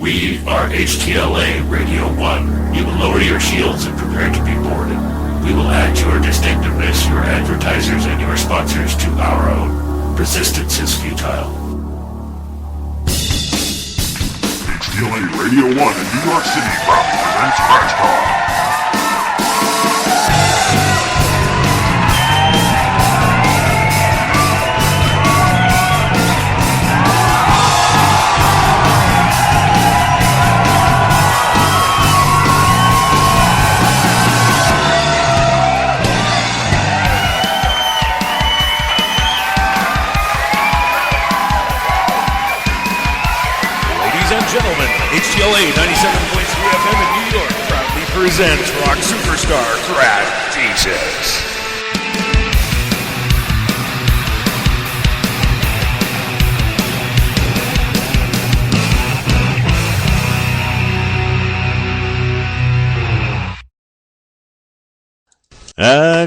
We are HTLA Radio 1. You will lower your shields and prepare to be boarded. We will add to your distinctiveness, your advertisers, and your sponsors to our own. Resistance is futile. HTLA Radio 1 in New York City proudly presents CRASHTalk. Gentlemen, HTLA 97.3 FM in New York proudly presents rock superstar Crash Jesus.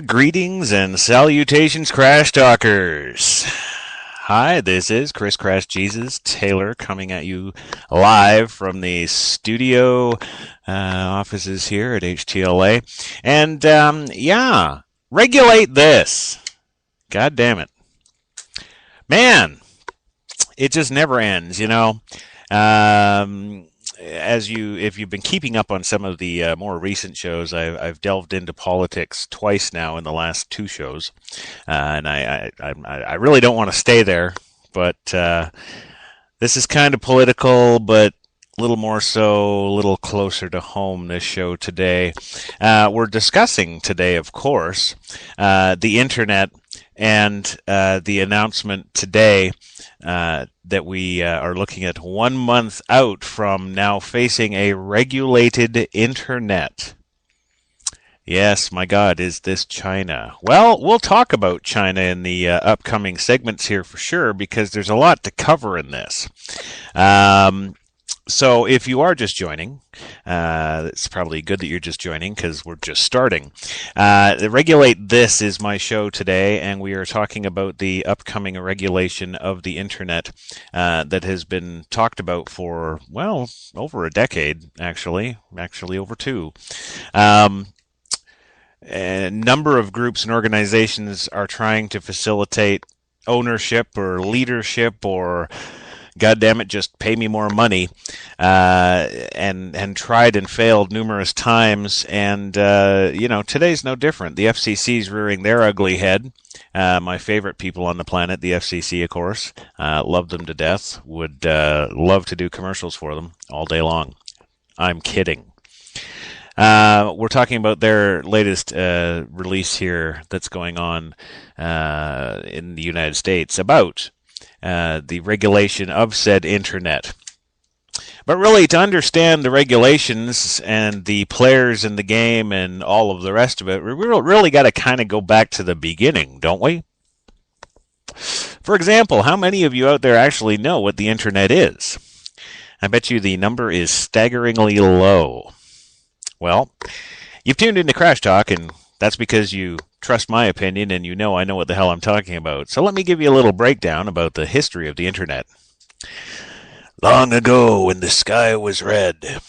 Greetings and salutations, Crash Talkers. Hi, this is Chris Crash Jesus Taylor coming at you live from the studio offices here at HTLA. And, regulate this. God damn it. Man, it just never ends, you know. If you've been keeping up on some of the more recent shows, I've delved into politics twice now in the last two shows, and I really don't want to stay there, but this is kind of political, but a little more so, a little closer to home this show today. We're discussing today, of course, the internet and the announcement today that we are looking at 1 month out from now facing a regulated internet. Yes, my God, is this China? Well, we'll talk about China in the upcoming segments here for sure, because there's a lot to cover in this. So if you are just joining, it's probably good that you're just joining because we're just starting. Regulate This is my show today, and we are talking about the upcoming regulation of the internet that has been talked about for, well, over a decade, actually over two. A number of groups and organizations are trying to facilitate ownership or leadership or, God damn it, just pay me more money, and tried and failed numerous times. And, today's no different. The FCC's rearing their ugly head. My favorite people on the planet, the FCC, of course, love them to death, would love to do commercials for them all day long. I'm kidding. We're talking about their latest release here that's going on in the United States about the regulation of said internet. But really, to understand the regulations and the players in the game and all of the rest of it, we really got to kind of go back to the beginning, don't we? For example, how many of you out there actually know what the internet is? I bet you the number is staggeringly low. Well, you've tuned into Crash Talk, and that's because you trust my opinion and you know I know what the hell I'm talking about. So let me give you a little breakdown about the history of the internet. Long ago when the sky was red.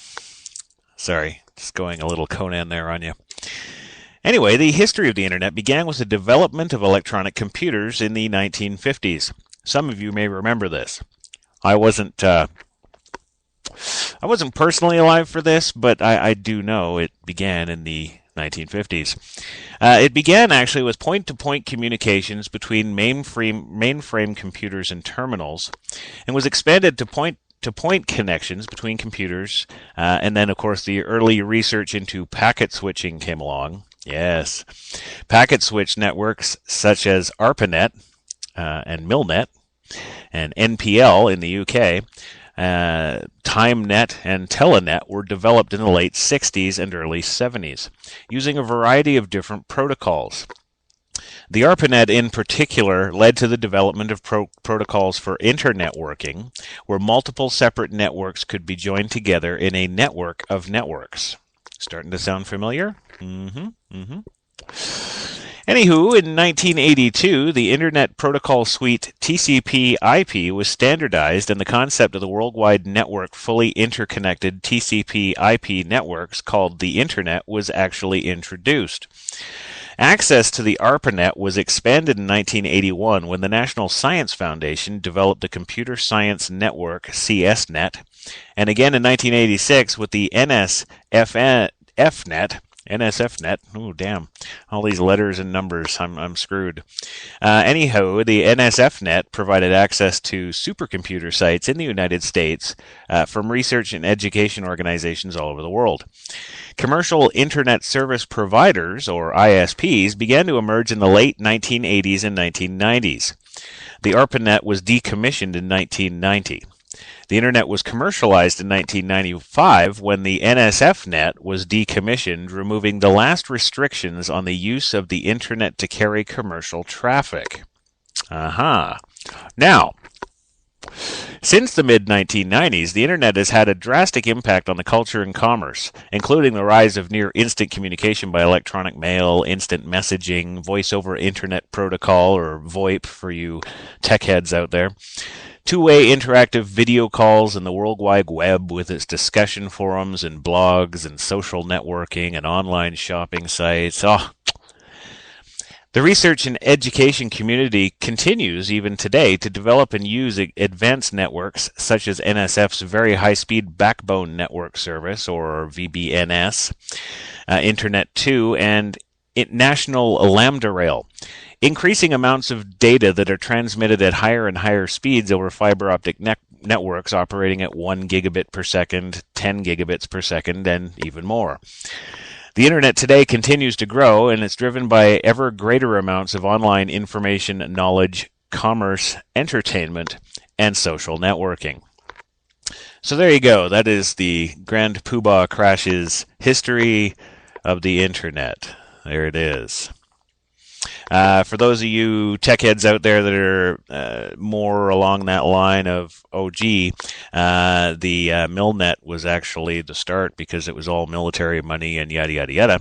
Sorry, just going a little Conan there on you. Anyway, the history of the internet began with the development of electronic computers in the 1950s. Some of you may remember this. I wasn't personally alive for this, but I do know it began in the 1950s. It began actually with point-to-point communications between mainframe computers and terminals, and was expanded to point-to-point connections between computers, and then, of course, the early research into packet switching came along. Yes, packet switch networks such as ARPANET and MILNET and NPL in the UK, TimeNet and Telenet were developed in the late 60s and early 70s, using a variety of different protocols. The ARPANET in particular led to the development of protocols for internetworking, where multiple separate networks could be joined together in a network of networks. Starting to sound familiar? Anywho, in 1982, the Internet Protocol Suite TCP/IP was standardized, and the concept of the worldwide network fully interconnected TCP/IP networks called the Internet was actually introduced. Access to the ARPANET was expanded in 1981 when the National Science Foundation developed the Computer Science Network, CSNet, and again in 1986 with the NSFNet. Oh, damn. All these letters and numbers. I'm screwed. Anyhow, the NSFNet provided access to supercomputer sites in the United States from research and education organizations all over the world. Commercial Internet Service Providers, or ISPs, began to emerge in the late 1980s and 1990s. The ARPANET was decommissioned in 1990. The Internet was commercialized in 1995 when the NSFNet was decommissioned, removing the last restrictions on the use of the Internet to carry commercial traffic. Now, since the mid-1990s, the Internet has had a drastic impact on the culture and commerce, including the rise of near-instant communication by electronic mail, instant messaging, voice-over Internet Protocol, or VoIP for you tech heads out there, two-way interactive video calls, and the World Wide Web with its discussion forums and blogs and social networking and online shopping sites. The research and education community continues even today to develop and use advanced networks such as NSF's Very High-Speed Backbone Network Service, or VBNS, Internet 2, and National Lambda Rail. Increasing amounts of data that are transmitted at higher and higher speeds over fiber optic networks operating at 1 gigabit per second, 10 gigabits per second, and even more. The Internet today continues to grow, and it's driven by ever greater amounts of online information, knowledge, commerce, entertainment, and social networking. So there you go. That is the Grand Poobah Crash's history of the Internet. There it is. For those of you tech heads out there that are more along that line of, the Milnet was actually the start because it was all military money and yada, yada, yada.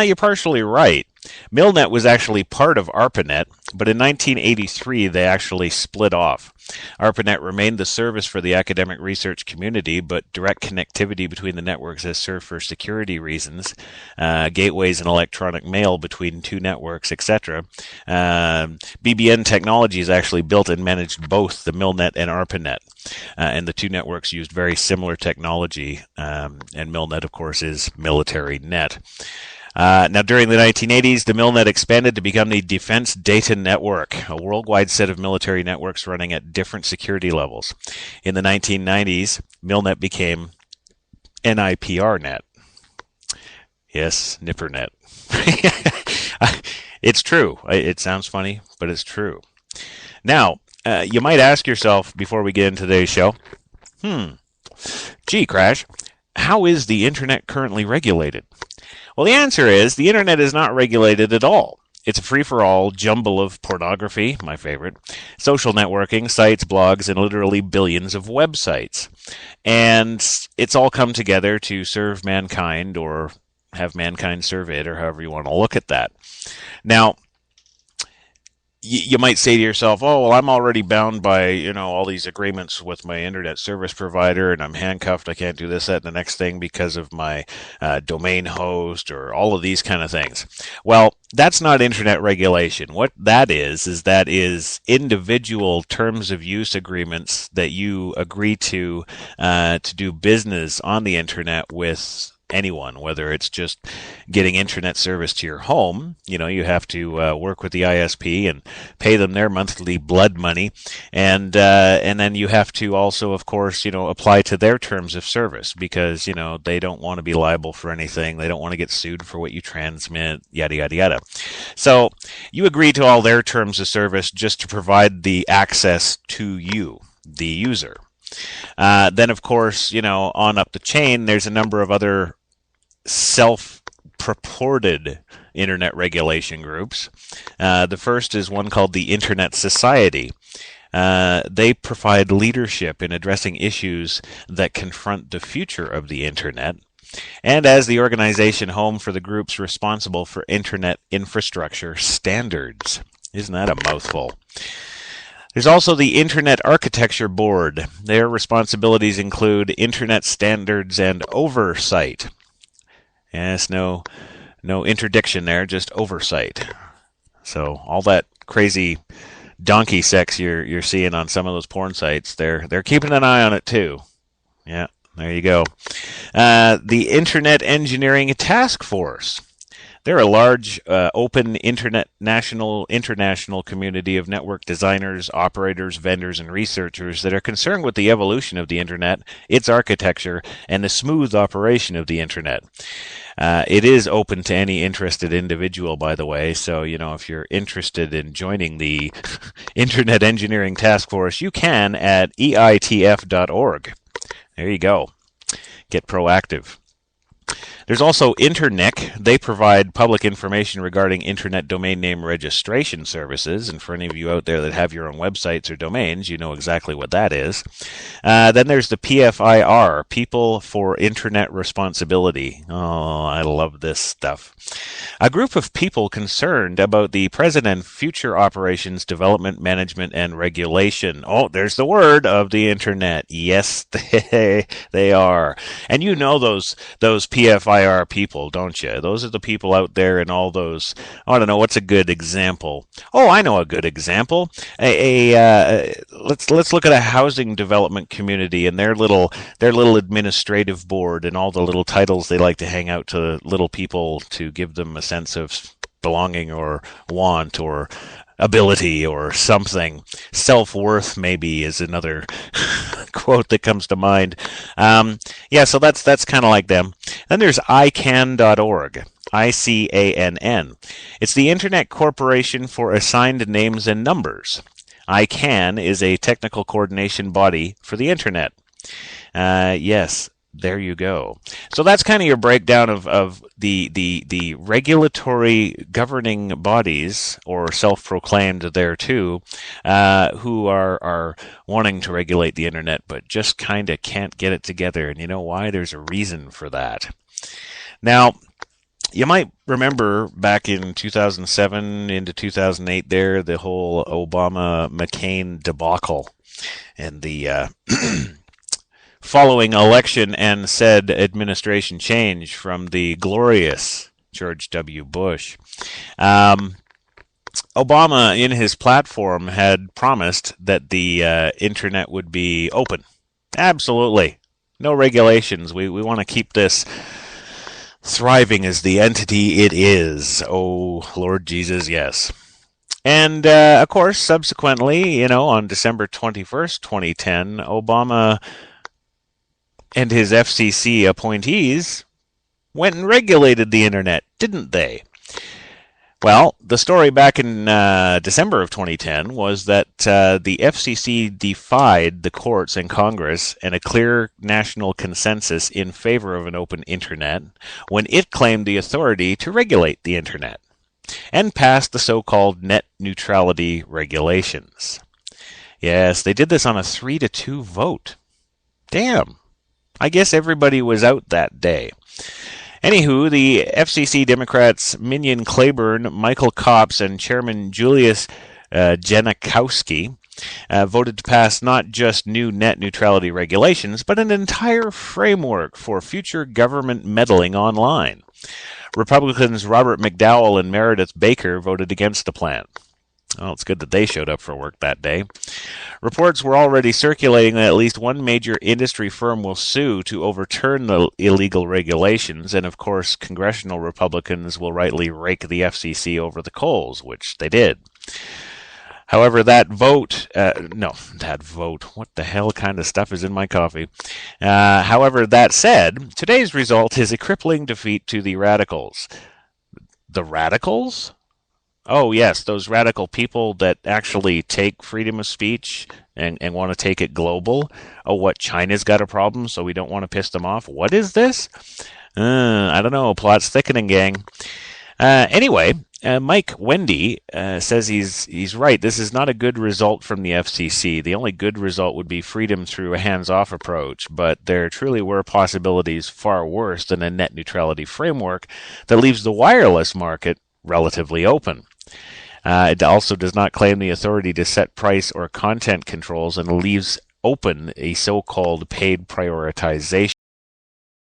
You're partially right. Milnet was actually part of ARPANET, but in 1983 they actually split off. ARPANET remained the service for the academic research community, but direct connectivity between the networks has served for security reasons, gateways and electronic mail between two networks, etc. BBN Technologies actually built and managed both the Milnet and ARPANET, and the two networks used very similar technology, and Milnet, of course, is military net. Now, during the 1980s, the Milnet expanded to become the Defense Data Network, a worldwide set of military networks running at different security levels. In the 1990s, Milnet became NIPRNet. Yes, NIPRNet. It's true. It sounds funny, but it's true. Now, you might ask yourself before we get into today's show, gee, Crash, how is the Internet currently regulated? Well, the answer is the Internet is not regulated at all. It's a free-for-all jumble of pornography, my favorite, social networking, sites, blogs, and literally billions of websites. And it's all come together to serve mankind, or have mankind serve it, or however you want to look at that. Now, you might say to yourself, oh, well, I'm already bound by, all these agreements with my internet service provider, and I'm handcuffed. I can't do this, that, and the next thing because of my domain host, or all of these kind of things. Well, that's not internet regulation. What that is individual terms of use agreements that you agree to do business on the internet with anyone, whether it's just getting internet service to your home. You have to work with the ISP and pay them their monthly blood money, and then you have to also, of course, apply to their terms of service because they don't want to be liable for anything. They don't want to get sued for what you transmit, yada yada yada. So you agree to all their terms of service just to provide the access to you, the user. Then, of course, on up the chain, there's a number of other self-purported internet regulation groups. The first is one called the Internet Society. They provide leadership in addressing issues that confront the future of the internet. and as the organization home for the groups responsible for Internet infrastructure standards. Isn't that a mouthful? There's also the Internet Architecture Board. Their responsibilities include Internet standards and oversight. Yes, no interdiction there, just oversight. So all that crazy donkey sex you're seeing on some of those porn sites, they're keeping an eye on it too. Yeah, there you go. The Internet Engineering Task Force. They're a large, open international community of network designers, operators, vendors, and researchers that are concerned with the evolution of the Internet, its architecture, and the smooth operation of the Internet. It is open to any interested individual, by the way, so, if you're interested in joining the Internet Engineering Task Force, you can at eitf.org. There you go. Get proactive. There's also Internic. They provide public information regarding Internet domain name registration services. And for any of you out there that have your own websites or domains, you know exactly what that is. Then there's the PFIR, People for Internet Responsibility. Oh, I love this stuff. A group of people concerned about the present and future operations, development, management, and regulation. Oh, there's the word of the Internet. Yes, they are. And you know those PFIR people, don't you? Those are the people out there in all those, I don't know, what's a good example? Oh, I know a good example. Let's look at a housing development community and their little administrative board and all the little titles they like to hang out to little people to give them a sense of belonging or want or ability or something. Self-worth maybe is another quote that comes to mind. So that's kind of like them. Then there's ICANN.org. ICANN. It's the Internet Corporation for Assigned Names and Numbers. ICANN is a technical coordination body for the Internet. Yes. There you go. So that's kind of your breakdown of the regulatory governing bodies, or self-proclaimed there too, who are wanting to regulate the Internet, but just kind of can't get it together. And you know why? There's a reason for that. Now, you might remember back in 2007 into 2008 there, the whole Obama-McCain debacle and the following election and said administration change from the glorious George W. Bush. Obama, in his platform, had promised that the Internet would be open. Absolutely. No regulations. We want to keep this thriving as the entity it is. Oh, Lord Jesus, yes. And, of course, subsequently, on December 21st, 2010, Obama and his FCC appointees went and regulated the Internet, didn't they? Well, the story back in December of 2010 was that the FCC defied the courts and Congress and a clear national consensus in favor of an open Internet when it claimed the authority to regulate the Internet and passed the so-called net neutrality regulations. Yes, they did this on a 3-2 vote. Damn. I guess everybody was out that day. Anywho, the FCC Democrats Minion Claiborne, Michael Copps, and Chairman Julius Janikowski voted to pass not just new net neutrality regulations, but an entire framework for future government meddling online. Republicans Robert McDowell and Meredith Baker voted against the plan. Well, it's good that they showed up for work that day. Reports were already circulating that at least one major industry firm will sue to overturn the illegal regulations, and of course, congressional Republicans will rightly rake the FCC over the coals, which they did. However, what the hell kind of stuff is in my coffee? However, that said, today's result is a crippling defeat to the radicals. The radicals? Oh, yes, those radical people that actually take freedom of speech and want to take it global. Oh, what, China's got a problem, so we don't want to piss them off? What is this? I don't know, plot's thickening, gang. Anyway, Mike Wendy says he's right. This is not a good result from the FCC. The only good result would be freedom through a hands-off approach, but there truly were possibilities far worse than a net neutrality framework that leaves the wireless market relatively open. It also does not claim the authority to set price or content controls and leaves open a so-called paid prioritization